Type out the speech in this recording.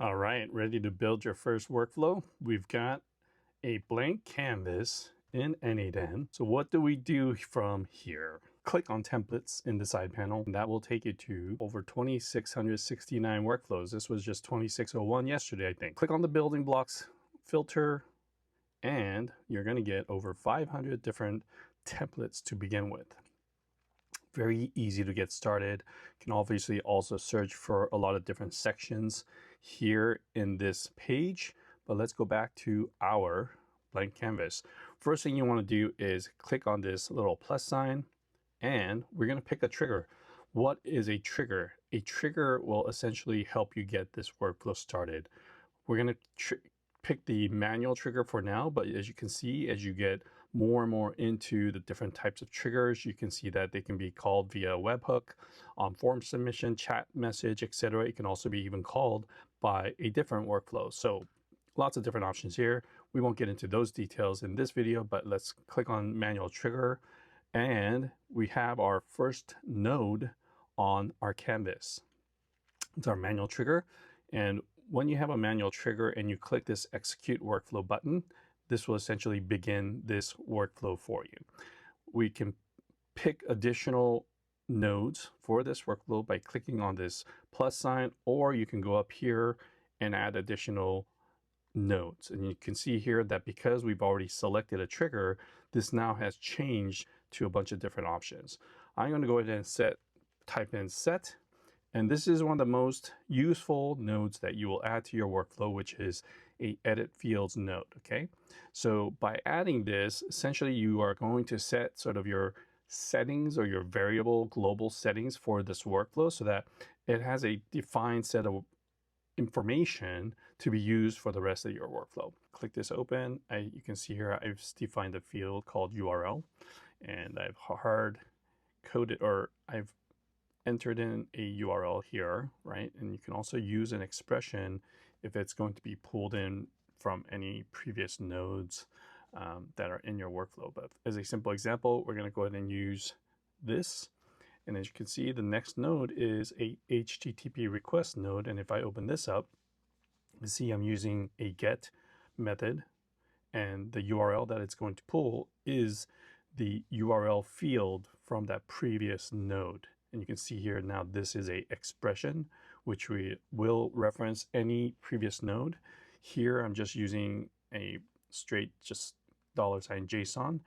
All right, ready to build your first workflow? We've got a blank canvas in n8n. So what do we do from here? Click on templates in the side panel, and that will take you to over 2,669 workflows. This was just 2,601 yesterday, I think. Click on the building blocks filter, and you're going to get over 500 different templates to begin with. Very easy to get started. You can obviously also search for a lot of different sections here in this page, but let's go back to our blank canvas. First thing you want to do is click on this little plus sign, and we're going to pick a trigger. What is a trigger? A trigger will essentially help you get this workflow started. We're going to pick the manual trigger for now, but as you can see, as you get more and more into the different types of triggers, you can see that they can be called via webhook, form submission, chat message, etc. It can also be even called by a different workflow. So lots of different options here. We won't get into those details in this video, but let's click on manual trigger, and we have our first node on our canvas. It's our manual trigger, and when you have a manual trigger and you click this execute workflow button, this will essentially begin this workflow for you. We can pick additional nodes for this workflow by clicking on this plus sign, or you can go up here and add additional nodes. And you can see here that because we've already selected a trigger, this now has changed to a bunch of different options. I'm going to go ahead and type in set. And this is one of the most useful nodes that you will add to your workflow, which is a edit fields node, okay? So by adding this, essentially you are going to set sort of your settings or your variable global settings for this workflow so that it has a defined set of information to be used for the rest of your workflow. Click this open. You can see here I've defined a field called URL, and I've hard coded, or I've entered in a URL here, right? And you can also use an expression if it's going to be pulled in from any previous nodes that are in your workflow. But as a simple example, we're going to go ahead and use this. And as you can see, the next node is a HTTP request node. And if I open this up, you see I'm using a get method, and the URL that it's going to pull is the URL field from that previous node. And you can see here now this is a expression which we will reference any previous node. Here I'm just using a straight just $JSON.